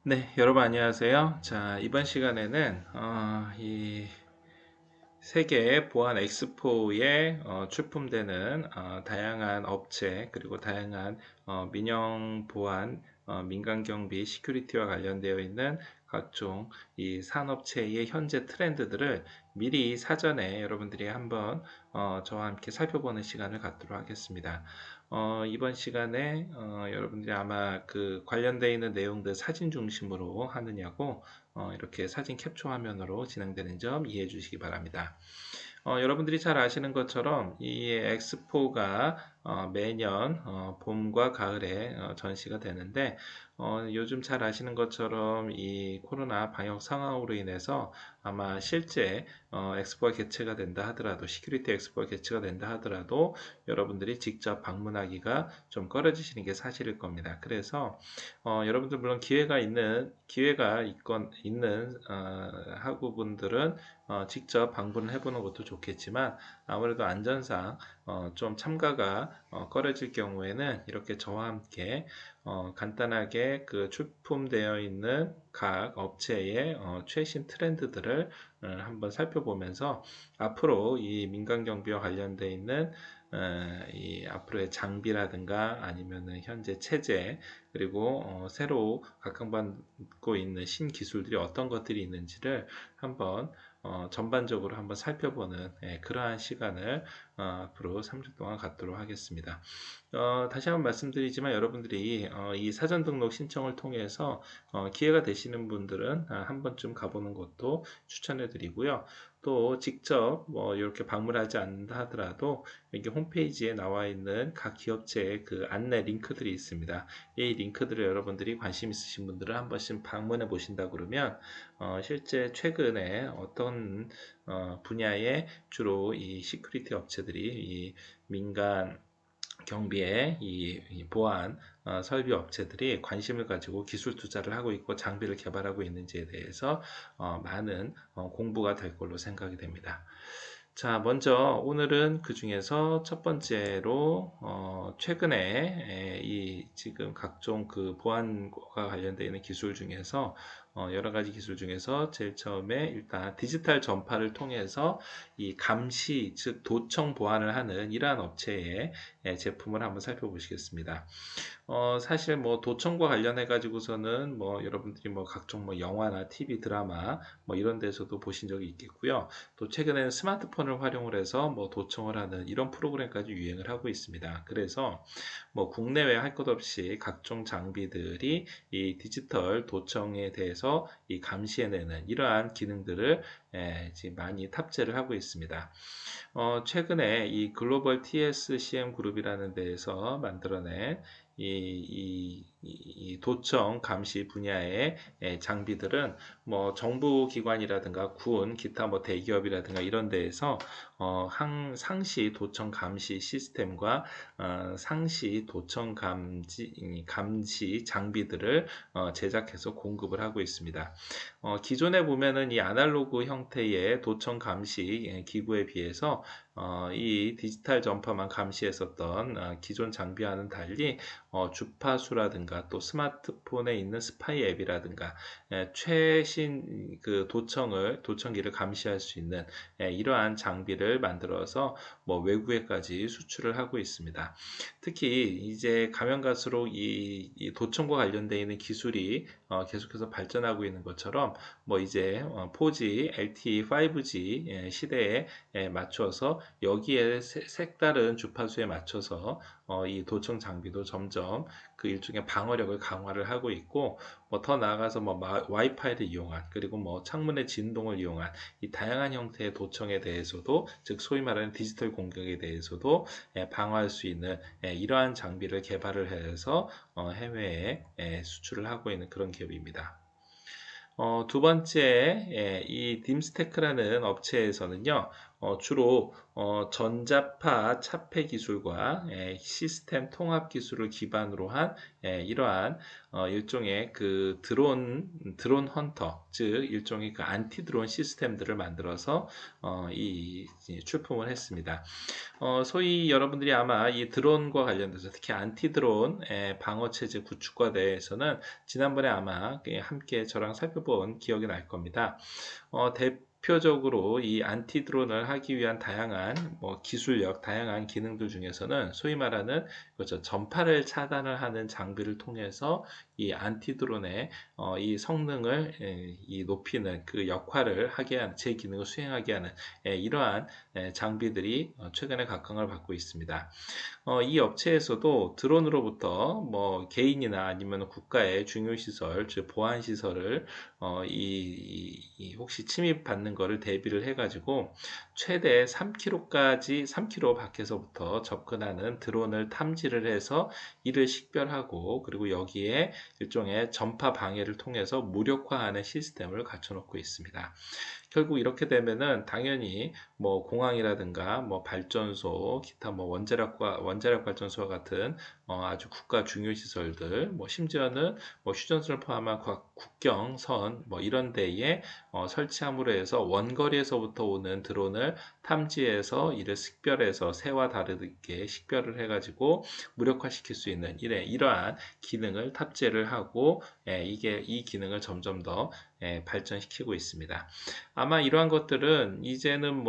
네, 여러분 안녕하세요. 자, 이번 시간에는 이 세계 보안 엑스포에 출품되는 다양한 업체 그리고 다양한 민영 보안, 민간 경비, 시큐리티와 관련되어 있는 각종 이 산업체의 현재 트렌드들을 미리 사전에 여러분들이 한번 저와 함께 살펴보는 시간을 갖도록 하겠습니다. 이번 시간에 여러분들이 아마 그 관련되어 있는 내용들 사진 중심으로 하느냐고 이렇게 사진 캡처 화면으로 진행되는 점 이해해 주시기 바랍니다. 여러분들이 잘 아시는 것처럼 이 엑스포가 매년 봄과 가을에 전시가 되는데 요즘 잘 아시는 것처럼 이 코로나 방역 상황으로 인해서 아마 실제 엑스포가 개최가 된다 하더라도 시큐리티 엑스포가 개최가 된다 하더라도 여러분들이 직접 방문하기가 좀 꺼려지시는 게 사실일 겁니다. 그래서 여러분들 물론 기회가 있는 학우분들은 직접 방문을 해보는 것도 좋겠지만 아무래도 안전상 좀 참가가 꺼려질 경우에는 이렇게 저와 함께 간단하게 그 출품되어 있는 각 업체의 최신 트렌드들을 한번 살펴보면서 앞으로 이 민간 경비와 관련되어 있는 이 앞으로의 장비라든가 아니면은 현재 체제 그리고 새로 각광받고 있는 신기술들이 어떤 것들이 있는지를 한번 전반적으로 한번 살펴보는 그러한 시간을 앞으로 3주 동안 갖도록 하겠습니다. 다시 한번 말씀드리지만 여러분들이 이 사전 등록 신청을 통해서 기회가 되시는 분들은 한 번쯤 가보는 것도 추천해 드리고요. 또 직접 뭐 이렇게 방문하지 않는다 하더라도 여기 홈페이지에 나와 있는 각 기업체의 그 안내 링크들이 있습니다. 이 링크들을 여러분들이 관심 있으신 분들은 한 번씩 방문해 보신다 그러면 실제 최근에 어떤 분야의 주로 이 시큐리티 업체들이 이 민간 경비의 이 보안 설비 업체들이 관심을 가지고 기술 투자를 하고 있고 장비를 개발하고 있는지에 대해서 많은 공부가 될 걸로 생각이 됩니다. 자, 먼저 오늘은 그 중에서 첫 번째로 최근에 이 지금 각종 그 보안과 관련되어 있는 기술 중에서 여러 가지 기술 중에서 제일 처음에 일단 디지털 전파를 통해서 이 감시 즉 도청 보안을 하는 이러한 업체의 제품을 한번 살펴보시겠습니다. 사실 뭐 도청과 관련해 가지고서는 뭐 여러분들이 뭐 각종 뭐 영화나 TV 드라마 뭐 이런 데서도 보신 적이 있겠고요. 또 최근에는 스마트폰을 활용을 해서 뭐 도청을 하는 이런 프로그램까지 유행을 하고 있습니다. 그래서 뭐 국내외 할 것 없이 각종 장비들이 이 디지털 도청에 대해서 이 감시해내는 이러한 기능들을 지금 많이 탑재를 하고 있습니다. 최근에 이 글로벌 TSCM 그룹이라는 데에서 만들어낸 이 도청 감시 분야의 장비들은 뭐 정부 기관이라든가 군, 기타 뭐 대기업이라든가 이런 데에서 상시 도청 감시 시스템과 상시 도청 감시 장비들을 제작해서 공급을 하고 있습니다. 기존에 보면은 이 아날로그 형태의 도청 감시 기구에 비해서 이 디지털 전파만 감시했었던 기존 장비와는 달리 주파수라든가 또 스마트폰에 있는 스파이 앱이라든가 최신 그 도청기를 감시할 수 있는 이러한 장비를 만들어서 뭐 외국에까지 수출을 하고 있습니다. 특히 이제 가면 갈수록 이 도청과 관련되어 있는 기술이 계속해서 발전하고 있는 것처럼 뭐 이제 4G, LTE, 5G 시대에 맞춰서 여기에 색다른 주파수에 맞춰서 이 도청 장비도 점점 그 일종의 방어력을 강화를 하고 있고 뭐 더 나아가서 뭐 와이파이를 이용한 그리고 뭐 창문의 진동을 이용한 이 다양한 형태의 도청에 대해서도 즉 소위 말하는 디지털 공격에 대해서도 방어할 수 있는 이러한 장비를 개발을 해서 해외에 수출을 하고 있는 그런 기업입니다. 두 번째, 이 딤스테크라는 업체에서는요, 주로 전자파 차폐 기술과 시스템 통합 기술을 기반으로 한 이러한 일종의 그 드론 헌터, 즉 일종의 그 안티 드론 시스템들을 만들어서 이 출품을 했습니다. 소위 여러분들이 아마 이 드론과 관련돼서 특히 안티 드론 방어 체제 구축과 대해서는 지난번에 아마 함께 저랑 살펴본 기억이 날 겁니다. 대표적으로 이 안티 드론을 하기 위한 다양한 기술력, 다양한 기능들 중에서는 소위 말하는 그렇죠, 전파를 차단을 하는 장비를 통해서 이 안티 드론의 이 성능을 이 높이는 그 역할을 하게 하는 제 기능을 수행하게 하는 이러한 장비들이 최근에 각광을 받고 있습니다. 이 업체에서도 드론으로부터 개인이나 아니면 국가의 중요 시설, 즉 보안 시설을 혹시 침입받는 거를 대비를 해가지고 최대 3km까지 3km 밖에서부터 접근하는 드론을 탐지를 해서 이를 식별하고 그리고 여기에 일종의 전파 방해를 통해서 무력화하는 시스템을 갖춰놓고 있습니다. 결국 이렇게 되면은 당연히 공항이라든가 발전소, 기타 원자력 발전소와 같은 아주 국가 중요 시설들, 심지어는 휴전선을 포함한 국경선 이런 데에 설치함으로 해서 원거리에서부터 오는 드론을 탐지해서 이를 식별해서 새와 다르게 식별을 해가지고 무력화시킬 수 있는 이러한 기능을 탑재를 하고 이 기능을 점점 더 발전시키고 있습니다. 아마 이러한 것들은 이제는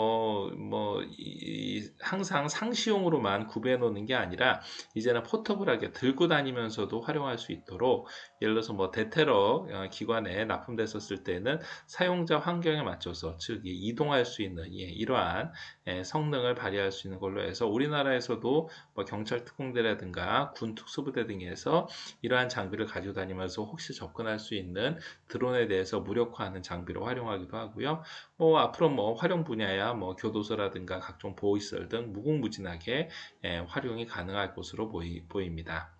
항상 상시용으로만 구비해 놓는 게 아니라 이제는 포터블하게 들고 다니면서도 활용할 수 있도록 예를 들어서 대테러 기관에 납품됐었을 때는 사용자 환경에 맞춰서 즉 이동할 수 있는 이러한 성능을 발휘할 수 있는 걸로 해서 우리나라에서도 경찰 특공대라든가 군 특수부대 등에서 이러한 장비를 가지고 다니면서 혹시 접근할 수 있는 드론에 대해서 무력화하는 장비로 활용하기도 하고요. 앞으로 활용 분야야 교도소라든가 각종 보호시설 등 무궁무진하게 활용이 가능할 것으로 보입니다.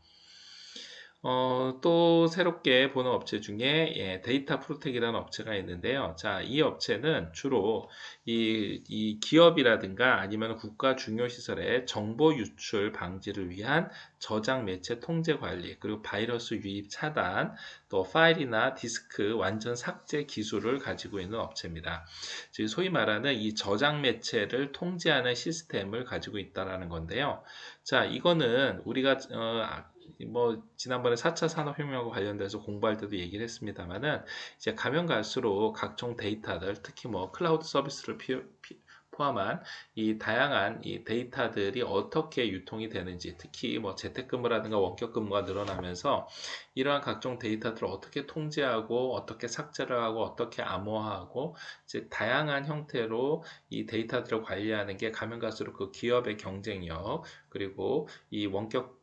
또 새롭게 보는 업체 중에 데이터 프로텍이라는 업체가 있는데요. 자, 이 업체는 주로 이 기업이라든가 아니면 국가 중요시설의 정보 유출 방지를 위한 저장 매체 통제 관리, 그리고 바이러스 유입 차단, 또 파일이나 디스크 완전 삭제 기술을 가지고 있는 업체입니다. 즉 소위 말하는 이 저장 매체를 통제하는 시스템을 가지고 있다라는 건데요. 자, 이거는 우리가 지난번에 4차 산업혁명과 관련돼서 공부할 때도 얘기를 했습니다만은 이제 가면 갈수록 각종 데이터들, 특히 클라우드 서비스를 포함한 이 다양한 이 데이터들이 어떻게 유통이 되는지, 특히 재택근무라든가 원격근무가 늘어나면서 이러한 각종 데이터들을 어떻게 통제하고 어떻게 삭제를 하고 어떻게 암호화하고 즉 다양한 형태로 이 데이터들을 관리하는 게 가면 갈수록 그 기업의 경쟁력 그리고 이 원격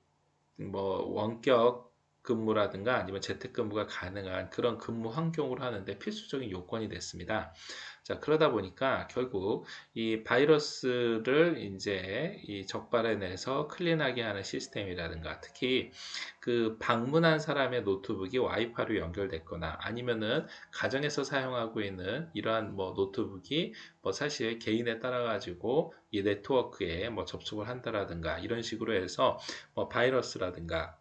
근무라든가 아니면 재택근무가 가능한 그런 근무 환경으로 하는데 필수적인 요건이 됐습니다. 자, 그러다 보니까 결국 이 바이러스를 이제 이 적발해내서 클린하게 하는 시스템이라든가 특히 그 방문한 사람의 노트북이 와이파이로 연결됐거나 아니면은 가정에서 사용하고 있는 이러한 노트북이 사실 개인에 따라 가지고 이 네트워크에 접속을 한다라든가 이런 식으로 해서 바이러스라든가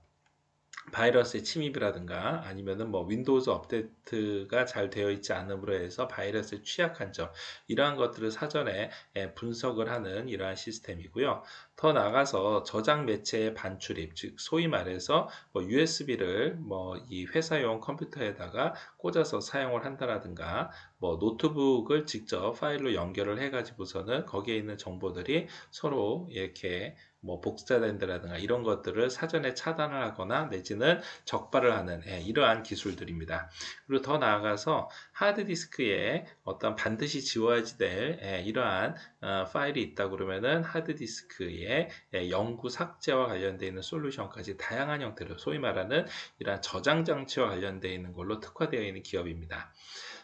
바이러스의 침입이라든가 아니면은 윈도우즈 업데이트가 잘 되어 있지 않음으로 해서 바이러스에 취약한 점 이러한 것들을 사전에 분석을 하는 이러한 시스템이고요. 더 나아가서 저장 매체의 반출입, 즉 소위 말해서 USB를 이 회사용 컴퓨터에다가 꽂아서 사용을 한다라든가 노트북을 직접 파일로 연결을 해가지고서는 거기에 있는 정보들이 서로 이렇게 복사된다라든가 이런 것들을 사전에 차단을 하거나 내지는 적발을 하는 이러한 기술들입니다. 그리고 더 나아가서 하드디스크에 어떤 반드시 지워야지 될 이러한 파일이 있다 그러면은 하드디스크에 영구 삭제와 관련되어 있는 솔루션까지 다양한 형태로 소위 말하는 이러한 저장 장치와 관련되어 있는 걸로 특화되어 있는 기업입니다.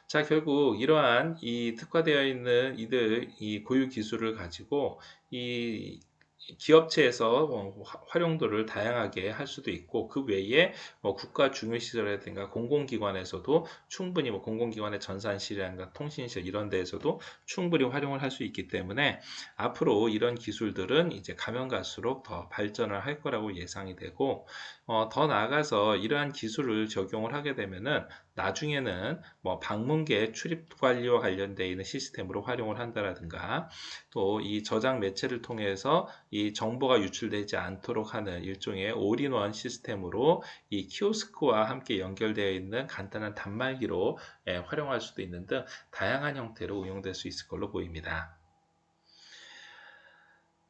자, 결국 이러한 이 특화되어 있는 이 고유 기술을 가지고 기업체에서 활용도를 다양하게 할 수도 있고, 그 외에 국가 중요시설이라든가 공공기관에서도 충분히 공공기관의 전산실이라든가 통신실 이런 데에서도 충분히 활용을 할 수 있기 때문에 앞으로 이런 기술들은 이제 가면 갈수록 더 발전을 할 거라고 예상이 되고, 더 나아가서 이러한 기술을 적용을 하게 되면은 나중에는 방문객 출입 관리와 관련되어 있는 시스템으로 활용을 한다라든가, 또 이 저장 매체를 통해서 이 정보가 유출되지 않도록 하는 일종의 올인원 시스템으로 이 키오스크와 함께 연결되어 있는 간단한 단말기로 활용할 수도 있는 등 다양한 형태로 응용될 수 있을 걸로 보입니다.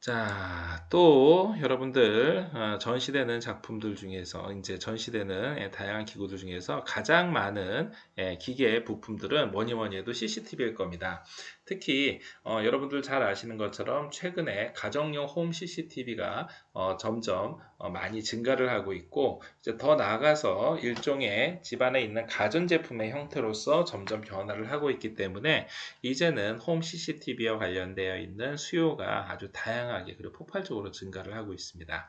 자, 또 여러분들 전시되는 작품들 중에서 이제 전시되는 다양한 기구들 중에서 가장 많은 기계 부품들은 뭐니 뭐니 해도 CCTV일 겁니다. 특히 여러분들 잘 아시는 것처럼 최근에 가정용 홈 CCTV가 점점 많이 증가를 하고 있고, 이제 더 나아가서 일종의 집안에 있는 가전제품의 형태로서 점점 변화를 하고 있기 때문에 이제는 홈 CCTV와 관련되어 있는 수요가 아주 다양하게 그리고 폭발적으로 증가를 하고 있습니다.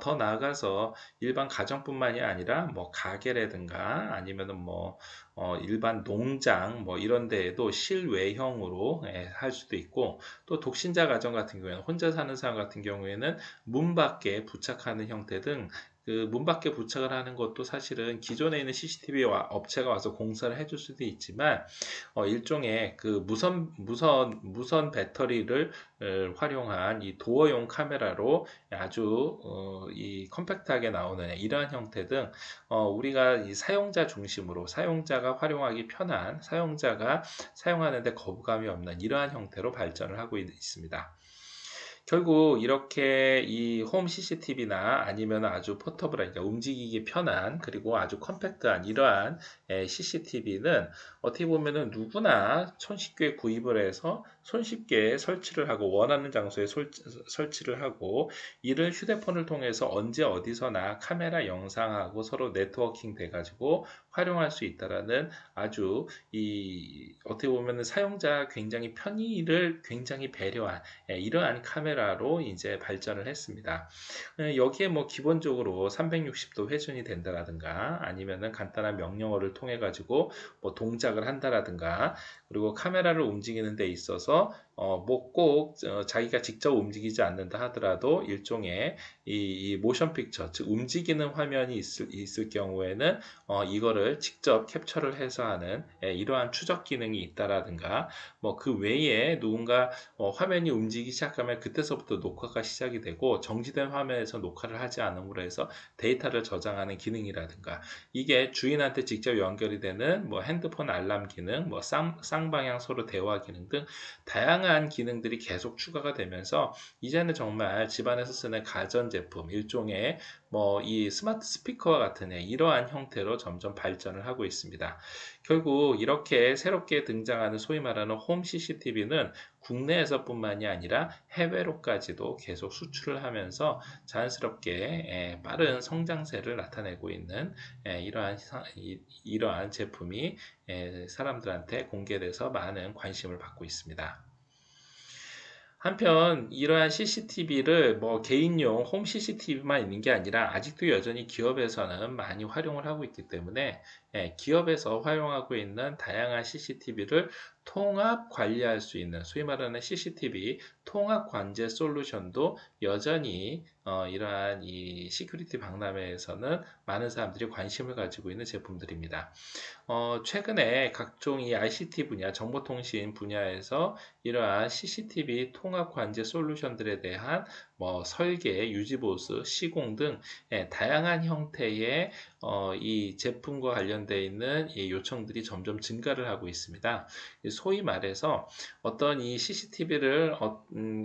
더 나아가서 일반 가정뿐만이 아니라 가게라든가 아니면은 일반 농장 이런 데에도 실외형으로 할 수도 있고, 또 독신자 가정 같은 경우에는 혼자 사는 사람 같은 경우에는 문 밖에 부착하는 형태 등 그 문 밖에 부착을 하는 것도 사실은 기존에 있는 CCTV 업체가 와서 공사를 해줄 수도 있지만 일종의 그 무선 배터리를 활용한 이 도어용 카메라로 아주 이 컴팩트하게 나오는 이러한 형태 등 우리가 이 사용자 중심으로 사용자가 활용하기 편한, 사용자가 사용하는데 거부감이 없는 이러한 형태로 발전을 하고 있습니다. 결국 이렇게 이 홈 CCTV나 아니면 아주 포터블한, 그러니까 움직이기 편한 그리고 아주 컴팩트한 이러한 CCTV는 어떻게 보면은 누구나 손쉽게 구입을 해서 손쉽게 설치를 하고 원하는 장소에 설치를 하고, 이를 휴대폰을 통해서 언제 어디서나 카메라 영상하고 서로 네트워킹 돼가지고 활용할 수 있다라는 아주 어떻게 보면은 사용자 굉장히 편의를 굉장히 배려한 이러한 카메라로 이제 발전을 했습니다. 여기에 기본적으로 360도 회전이 된다라든가 아니면은 간단한 명령어를 통해 가지고 동작을 한다라든가, 그리고 카메라를 움직이는 데 있어서 꼭 자기가 직접 움직이지 않는다 하더라도 일종의 이 모션 픽처, 즉 움직이는 화면이 있을 경우에는 이거를 직접 캡처를 해서 하는 이러한 추적 기능이 있다라든가, 그 외에 누군가 화면이 움직이기 시작하면 그때서부터 녹화가 시작이 되고, 정지된 화면에서 녹화를 하지 않음으로 해서 데이터를 저장하는 기능이라든가, 이게 주인한테 직접 연결이 되는 핸드폰 알람 기능, 쌍방향 서로 대화 기능 등 다양한 기능들이 계속 추가가 되면서 이제는 정말 집안에서 쓰는 가전제품, 일종의 이 스마트 스피커와 같은 이러한 형태로 점점 발전을 하고 있습니다. 결국 이렇게 새롭게 등장하는 소위 말하는 홈 CCTV는 국내에서뿐만이 아니라 해외로까지도 계속 수출을 하면서 자연스럽게 빠른 성장세를 나타내고 있는 이러한 제품이 사람들한테 공개돼서 많은 관심을 받고 있습니다. 한편 이러한 CCTV를 개인용 홈 CCTV만 있는 게 아니라 아직도 여전히 기업에서는 많이 활용을 하고 있기 때문에 기업에서 활용하고 있는 다양한 CCTV를 통합 관리할 수 있는 소위 말하는 CCTV 통합 관제 솔루션도 여전히 이러한 이 시큐리티 박람회에서는 많은 사람들이 관심을 가지고 있는 제품들입니다. 최근에 각종 이 ICT 분야, 정보통신 분야에서 이러한 CCTV 통합 관제 솔루션들에 대한 설계, 유지보수, 시공 등 다양한 형태의 이 제품과 관련되어 있는 이 요청들이 점점 증가를 하고 있습니다. 소위 말해서 어떤 이 CCTV를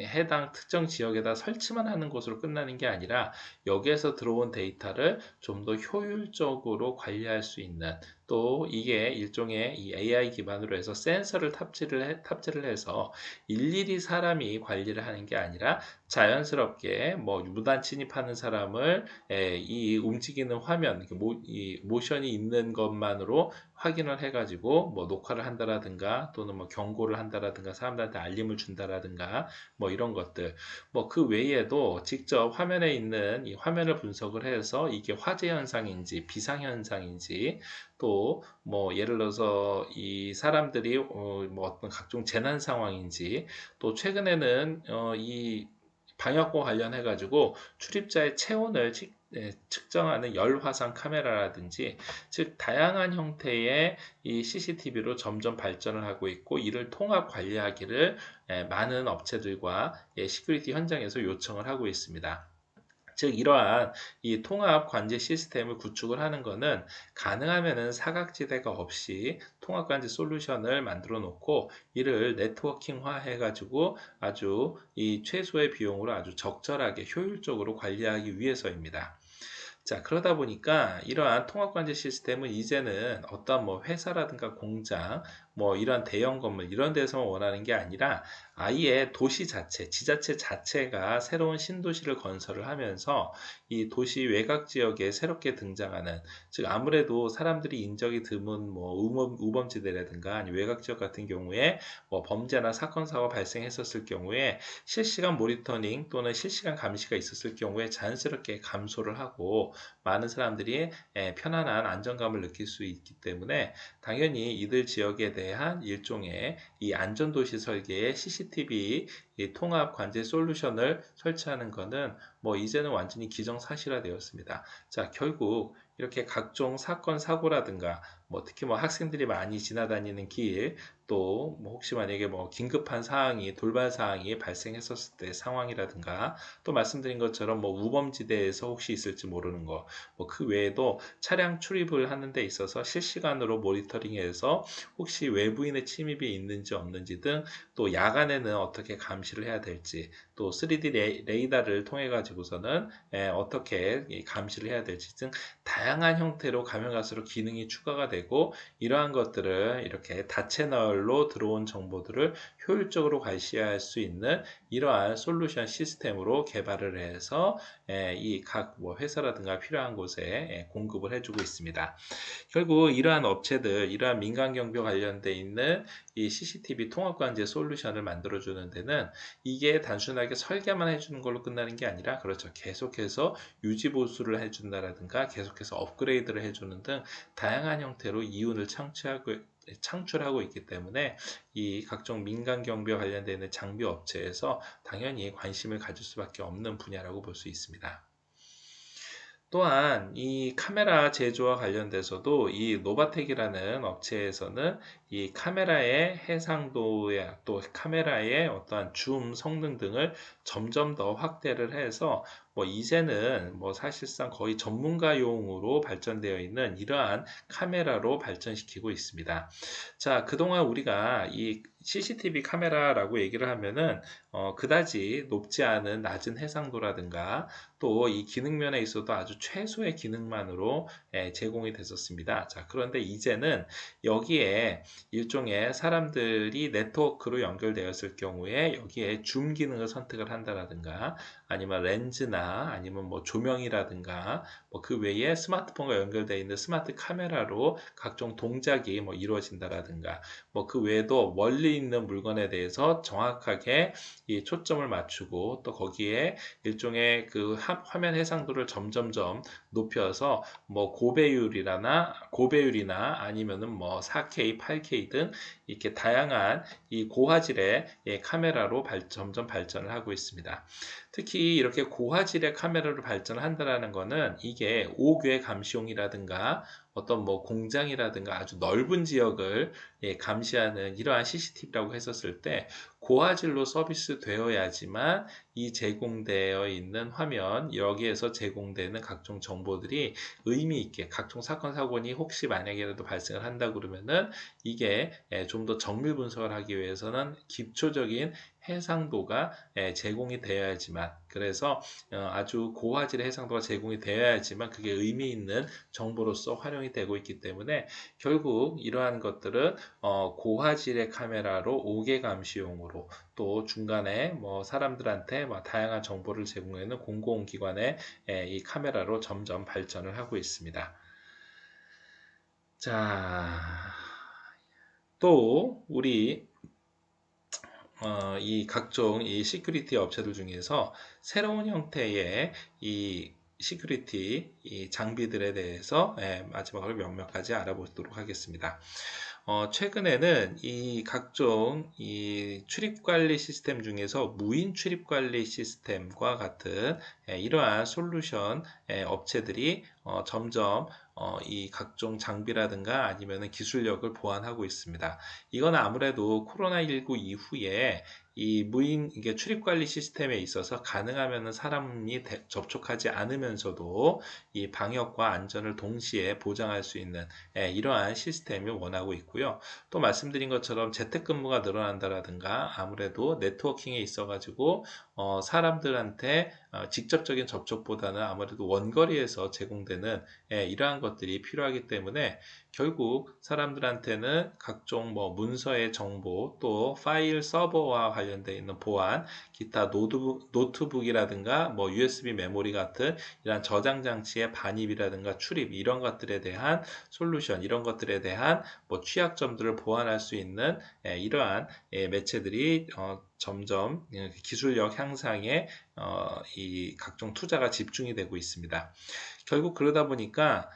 해당 특정 지역에다 설치만 하는 것으로 끝나는 게 아니라 여기에서 들어온 데이터를 좀 더 효율적으로 관리할 수 있는, 또 이게 일종의 이 AI 기반으로 해서 센서를 탑재를 해서 일일이 사람이 관리를 하는 게 아니라 자연스럽게 자연스럽게 뭐 무단 침입하는 사람을 이 움직이는 화면, 이 모션이 있는 것만으로 확인을 해가지고 뭐 녹화를 한다라든가 또는 뭐 경고를 한다라든가 사람들한테 알림을 준다라든가 뭐 이런 것들, 뭐 그 외에도 직접 화면에 있는 이 화면을 분석을 해서 이게 화재 현상인지 비상 현상인지, 또 뭐 예를 들어서 이 사람들이 뭐 어떤 각종 재난 상황인지, 또 최근에는 이 방역과 관련해 가지고 출입자의 체온을 측정하는 열화상 카메라라든지, 즉 다양한 형태의 이 CCTV로 점점 발전을 하고 있고, 이를 통합 관리하기를 많은 업체들과 시큐리티 현장에서 요청을 하고 있습니다. 즉 이러한 이 통합 관제 시스템을 구축을 하는 것은 가능하면은 사각지대가 없이 통합 관제 솔루션을 만들어 놓고 이를 네트워킹화 해가지고 아주 이 최소의 비용으로 아주 적절하게 효율적으로 관리하기 위해서입니다. 자, 그러다 보니까 이러한 통합관제 시스템은 이제는 어떤 뭐 회사라든가 공장, 뭐 이런 대형 건물 이런 데서만 원하는 게 아니라 아예 도시 자체, 지자체 자체가 새로운 신도시를 건설을 하면서 이 도시 외곽 지역에 새롭게 등장하는, 즉 아무래도 사람들이 인적이 드문 뭐 우범지대라든가 아니 외곽 지역 같은 경우에 뭐 범죄나 사건 사고 발생했었을 경우에 실시간 모니터링 또는 실시간 감시가 있었을 경우에 자연스럽게 감소를 하고 많은 사람들이 편안한 안정감을 느낄 수 있기 때문에 당연히 이들 지역에 대한 일종의 이 안전도시 설계의 CCTV 이 통합 관제 솔루션을 설치하는 것은 뭐 이제는 완전히 기정사실화되었습니다. 자, 결국 이렇게 각종 사건 사고라든가 뭐 특히 뭐 학생들이 많이 지나다니는 길, 또 뭐 혹시 만약에 뭐 긴급한 사항이 돌발 사항이 발생했었을 때 상황이라든가, 또 말씀드린 것처럼 뭐 우범지대에서 혹시 있을지 모르는 거, 뭐 그 외에도 차량 출입을 하는 데 있어서 실시간으로 모니터링해서 혹시 외부인의 침입이 있는지 없는지 등, 또 야간에는 어떻게 감시를 해야 될지, 또 3D 레이더를 통해 가지고서는 어떻게 감시를 해야 될지 등 다양한 형태로 가면 갈수록 기능이 추가가 되고, 이러한 것들을 이렇게 다채널로 들어온 정보들을 효율적으로 관시할 수 있는 이러한 솔루션 시스템으로 개발을 해서 이 각 뭐 회사라든가 필요한 곳에 공급을 해주고 있습니다. 결국 이러한 업체들, 이러한 민간 경비 관련돼 있는 이 CCTV 통합관제 솔루션을 만들어주는 데는 이게 단순하게 설계만 해주는 걸로 끝나는 게 아니라, 그렇죠, 계속해서 유지 보수를 해준다라든가 계속해서 업그레이드를 해주는 등 다양한 형태로 이윤을 창출하고 있기 때문에 이 각종 민간 경비와 관련되어 있는 장비 업체에서 당연히 관심을 가질 수밖에 없는 분야라고 볼 수 있습니다. 또한 이 카메라 제조와 관련돼서도 이 노바텍이라는 업체에서는 이 카메라의 해상도에, 또 카메라의 어떠한 줌 성능 등을 점점 더 확대를 해서 뭐 이제는 뭐 사실상 거의 전문가용으로 발전되어 있는 이러한 카메라로 발전시키고 있습니다. 자, 그동안 우리가 이 CCTV 카메라라고 얘기를 하면은 그다지 높지 않은 낮은 해상도라든가 또 이 기능면에 있어도 아주 최소의 기능만으로 제공이 됐었습니다. 자, 그런데 이제는 여기에 일종의 사람들이 네트워크로 연결되었을 경우에 여기에 줌 기능을 선택을 한다라든가, 아니면 렌즈나 아니면 뭐 조명이라든가 뭐 그 외에 스마트폰과 연결되어 있는 스마트 카메라로 각종 동작이 뭐 이루어진다라든가, 뭐 그 외에도 멀리 있는 물건에 대해서 정확하게 이 초점을 맞추고 또 거기에 일종의 그 화면 해상도를 점점점 높여서 뭐 고배율이나 아니면은 뭐 4K, 8K 등 이렇게 다양한 이 고화질의 카메라로 점점 발전을 하고 있습니다. 특히 이렇게 고화질의 카메라로 발전을 한다는 것은 이게 5궤 감시용이라든가 어떤 뭐 공장이라든가 아주 넓은 지역을 감시하는 이러한 CCTV라고 했었을 때 고화질로 서비스 되어야지만 이 제공되어 있는 화면, 여기에서 제공되는 각종 정보들이 의미 있게, 각종 사건 사고니 혹시 만약에라도 발생을 한다 그러면은 이게 좀 더 정밀 분석을 하기 위해서는 기초적인 해상도가 제공이 되어야지만, 그래서 아주 고화질의 해상도가 제공이 되어야지만 그게 의미 있는 정보로서 활용이 되고 있기 때문에 결국 이러한 것들은 고화질의 카메라로 5개 감시용으로, 또 중간에 뭐 사람들한테 뭐 다양한 정보를 제공하는 공공기관의 이 카메라로 점점 발전을 하고 있습니다. 자, 또 우리 이 각종 이 시큐리티 업체들 중에서 새로운 형태의 이 시큐리티 이 장비들에 대해서 마지막으로 몇몇 가지 알아보도록 하겠습니다. 최근에는 이 각종 이 출입 관리 시스템 중에서 무인 출입 관리 시스템과 같은 이러한 솔루션 업체들이 점점 이 각종 장비라든가 아니면 기술력을 보완하고 있습니다. 이건 아무래도 코로나19 이후에 이 무인 이게 출입 관리 시스템에 있어서 가능하면 사람이 접촉하지 않으면서도 이 방역과 안전을 동시에 보장할 수 있는 이러한 시스템을 원하고 있고요. 또 말씀드린 것처럼 재택근무가 늘어난다라든가 아무래도 네트워킹에 있어가지고 사람들한테 직접적인 접촉보다는 아무래도 원거리에서 제공되는 이러한 것들이 필요하기 때문에 결국 사람들한테는 각종 뭐 문서의 정보, 또 파일 서버와 관련되어 있는 보안, 기타 노트북이라든가 뭐 USB 메모리 같은 이런 저장 장치의 반입이라든가 출입 이런 것들에 대한 솔루션, 이런 것들에 대한 뭐 취약점들을 보완할 수 있는 이러한 매체들이 점점 기술력 향상에 이 각종 투자가 집중이 되고 있습니다. 결국 그러다 보니까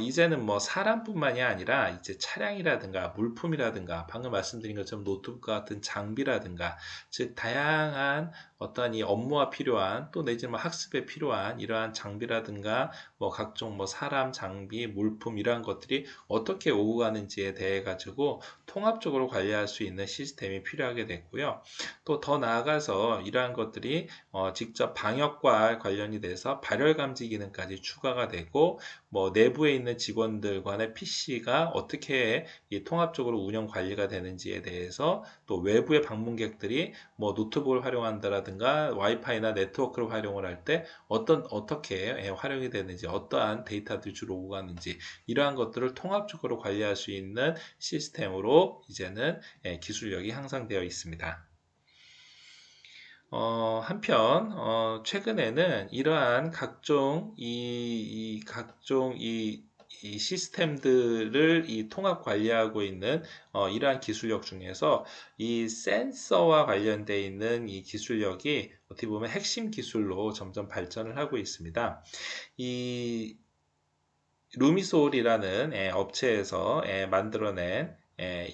이제는 뭐 사람뿐만이 아니라 이제 차량이라든가 물품이라든가 방금 말씀드린 것처럼 노트북과 같은 장비라든가 즉 다양한 어떤 이 업무와 필요한 또 내지는 뭐 학습에 필요한 이러한 장비라든가 뭐 각종 뭐 사람 장비 물품 이러한 것들이 어떻게 오고 가는지에 대해 가지고 통합적으로 관리할 수 있는 시스템이 필요하게 됐고요. 또 더 나아가서 이러한 것들이 직접 방역과 관련이 돼서 발열 감지 기능까지 추가가 되고 뭐 내부에 있는 직원들 간의 PC가 어떻게 이 통합적으로 운영 관리가 되는지에 대해서 또 외부의 방문객들이 뭐 노트북을 활용한다라든가 와이파이나 네트워크를 활용을 할 때 어떻게 활용이 되는지 어떠한 데이터들이 주로 오고 가는지 이러한 것들을 통합적으로 관리할 수 있는 시스템으로 이제는 기술력이 향상되어 있습니다. 한편 최근에는 이러한 각종 이 시스템들을 이 통합 관리하고 있는 이러한 기술력 중에서 이 센서와 관련되어 있는 이 기술력이 어떻게 보면 핵심 기술로 점점 발전을 하고 있습니다. 이 루미솔이라는 업체에서 만들어낸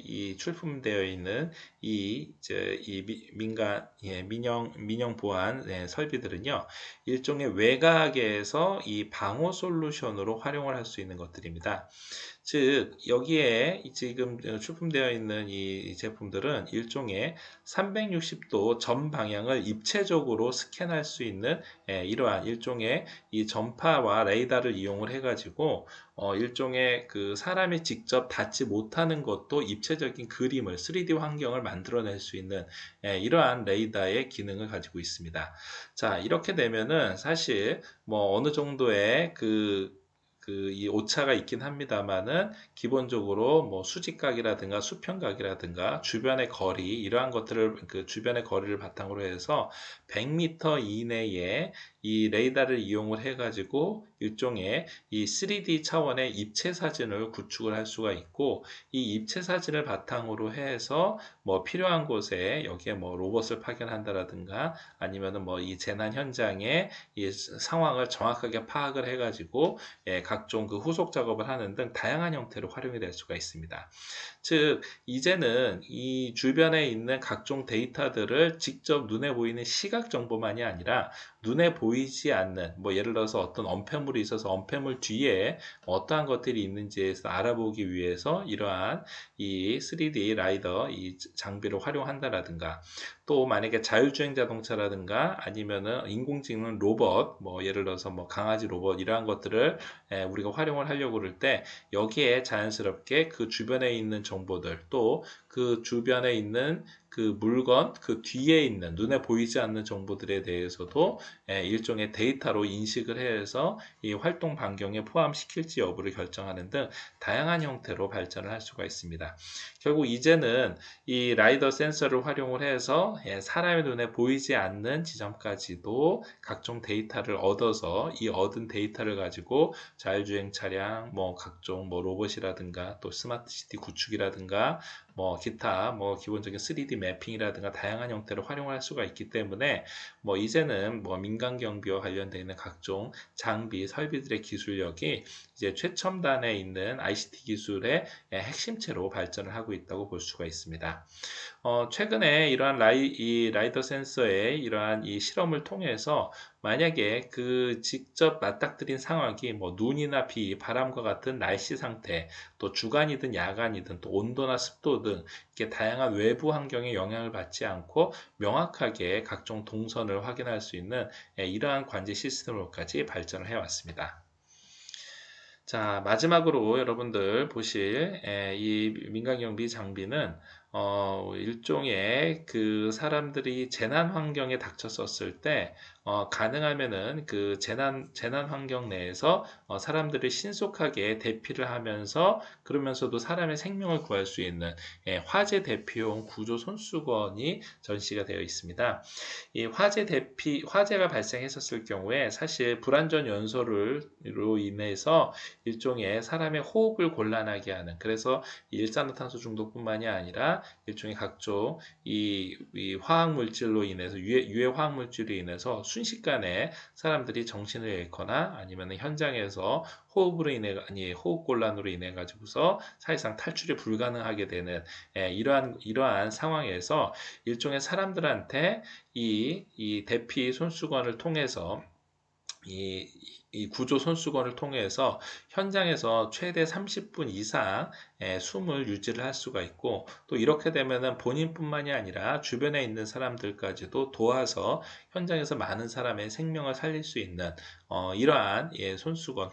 이 출품되어 있는 이 민간 민영 보안 설비들은요 일종의 외곽에서 이 방호 솔루션으로 활용을 할 수 있는 것들입니다. 즉 여기에 지금 출품되어 있는 이 제품들은 일종의 360도 전 방향을 입체적으로 스캔할 수 있는 이러한 일종의 이 전파와 레이더를 이용을 해가지고 일종의 그 사람이 직접 닿지 못하는 것도 입체적인 그림을 3D 환경을 만들어낼 수 있는 이러한 레이더의 기능을 가지고 있습니다. 자, 이렇게 되면은 사실 뭐 어느 정도의 이 오차가 있긴 합니다만은 기본적으로 뭐 수직각이라든가 수평각이라든가 주변의 거리 이러한 것들을 그 주변의 거리를 바탕으로 해서 100m 이내에 이 레이더를 이용을 해가지고 일종의 이 3D 차원의 입체 사진을 구축을 할 수가 있고 이 입체 사진을 바탕으로 해서 뭐 필요한 곳에 여기에 뭐 로봇을 파견한다라든가 아니면은 뭐 이 재난 현장의 이 상황을 정확하게 파악을 해가지고 각종 그 후속 작업을 하는 등 다양한 형태로 활용이 될 수가 있습니다. 즉 이제는 이 주변에 있는 각종 데이터들을 직접 눈에 보이는 시각 정보만이 아니라 눈에 보이지 않는 뭐 예를 들어서 어떤 엄폐물이 있어서 엄폐물 뒤에 어떠한 것들이 있는지에서 알아보기 위해서 이러한 이 3D 라이더 이 장비를 활용한다라든가 또 만약에 자율주행 자동차라든가 아니면은 인공지능 로봇, 뭐 예를 들어서 뭐 강아지 로봇 이러한 것들을 우리가 활용을 하려고 그럴 때 여기에 자연스럽게 그 주변에 있는 정보들 또 그 주변에 있는 그 물건 그 뒤에 있는 눈에 보이지 않는 정보들에 대해서도 일종의 데이터로 인식을 해서 이 활동 반경에 포함시킬지 여부를 결정하는 등 다양한 형태로 발전을 할 수가 있습니다. 결국 이제는 이 라이더 센서를 활용을 해서 사람의 눈에 보이지 않는 지점까지도 각종 데이터를 얻어서 이 얻은 데이터를 가지고 자율주행 차량, 뭐 각종 뭐 로봇이라든가 또 스마트 시티 구축이라든가 뭐 기타 뭐 기본적인 3D 매핑이라든가 다양한 형태로 활용할 수가 있기 때문에 뭐 이제는 뭐 민간 경비와 관련되어 있는 각종 장비 설비들의 기술력이 이제 최첨단에 있는 ICT 기술의 핵심체로 발전을 하고 있다고 볼 수가 있습니다. 최근에 이러한 이 라이더 센서의 이러한 이 실험을 통해서 만약에 그 직접 맞닥뜨린 상황이 뭐 눈이나 비, 바람과 같은 날씨 상태, 또 주간이든 야간이든 또 온도나 습도 등 이렇게 다양한 외부 환경에 영향을 받지 않고 명확하게 각종 동선을 확인할 수 있는 이러한 관제 시스템으로까지 발전을 해왔습니다. 자, 마지막으로 여러분들 보실 이 민간경비 장비는 일종의 그 사람들이 재난 환경에 닥쳤었을 때 가능하면은 그 재난 환경 내에서 사람들을 신속하게 대피를 하면서 그러면서도 사람의 생명을 구할 수 있는 화재 대피용 구조 손수건이 전시가 되어 있습니다. 이 화재가 발생했었을 경우에 사실 불안전 연소로 인해서 일종의 사람의 호흡을 곤란하게 하는 그래서 일산화탄소 중독뿐만이 아니라 일종의 각종 이 화학 물질로 인해서 유해 화학 물질로 인해서 순식간에 사람들이 정신을 잃거나 아니면 현장에서 호흡 곤란으로 인해 가지고서 사실상 탈출이 불가능하게 되는 이러한 상황에서 일종의 사람들한테 이 대피 손수건을 통해서 이 구조 손수건을 통해서 현장에서 최대 30분 이상 숨을 유지를 할 수가 있고 또 이렇게 되면은 본인뿐만이 아니라 주변에 있는 사람들까지도 도와서 현장에서 많은 사람의 생명을 살릴 수 있는 이러한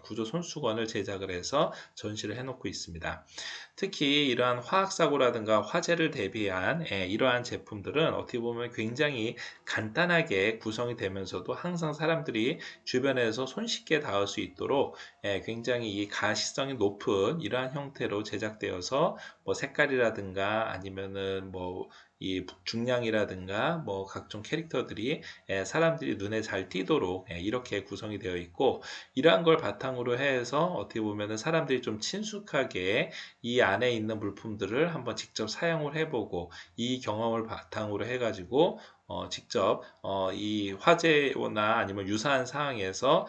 구조 손수건을 제작을 해서 전시를 해놓고 있습니다. 특히 이러한 화학사고라든가 화재를 대비한 이러한 제품들은 어떻게 보면 굉장히 간단하게 구성이 되면서도 항상 사람들이 주변에서 손쉽게 닿을 수 있도록 굉장히 이 가시성이 높은 이러한 형태로 제작되어서 뭐 색깔이라든가 아니면은 뭐 이 중량이라든가 뭐 각종 캐릭터들이 사람들이 눈에 잘 띄도록 이렇게 구성이 되어 있고 이러한 걸 바탕으로 해서 어떻게 보면은 사람들이 좀 친숙하게 이 안에 있는 물품들을 한번 직접 사용을 해보고 이 경험을 바탕으로 해가지고 직접 이 화재나 아니면 유사한 상황에서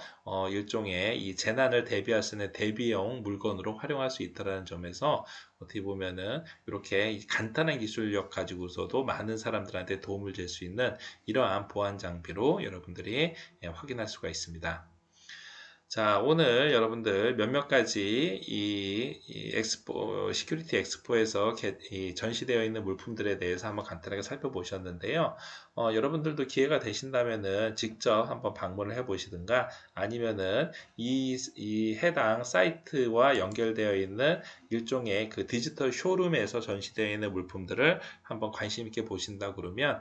일종의 이 재난을 대비할 수 있는 대비용 물건으로 활용할 수 있다는 점에서 어떻게 보면은 이렇게 간단한 기술력 가지고서도 많은 사람들한테 도움을 줄 수 있는 이러한 보안 장비로 여러분들이 확인할 수가 있습니다. 자, 오늘 여러분들 몇몇 가지 시큐리티 엑스포에서 전시되어 있는 물품들에 대해서 한번 간단하게 살펴보셨는데요. 여러분들도 기회가 되신다면은 직접 한번 방문을 해 보시든가 아니면은 이 해당 사이트와 연결되어 있는 일종의 그 디지털 쇼룸에서 전시되어 있는 물품들을 한번 관심 있게 보신다 그러면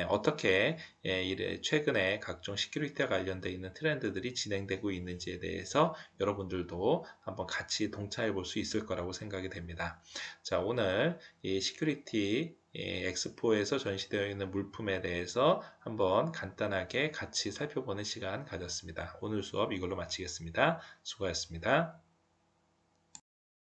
어떻게 최근에 각종 시큐리티와 관련되어 있는 트렌드들이 진행되고 있는지에 대해서 여러분들도 한번 같이 동참해 볼 수 있을 거라고 생각이 됩니다. 자, 오늘 이 시큐리티 엑스포에서 전시되어 있는 물품에 대해서 한번 간단하게 같이 살펴보는 시간 가졌습니다. 오늘 수업 이걸로 마치겠습니다. 수고하셨습니다.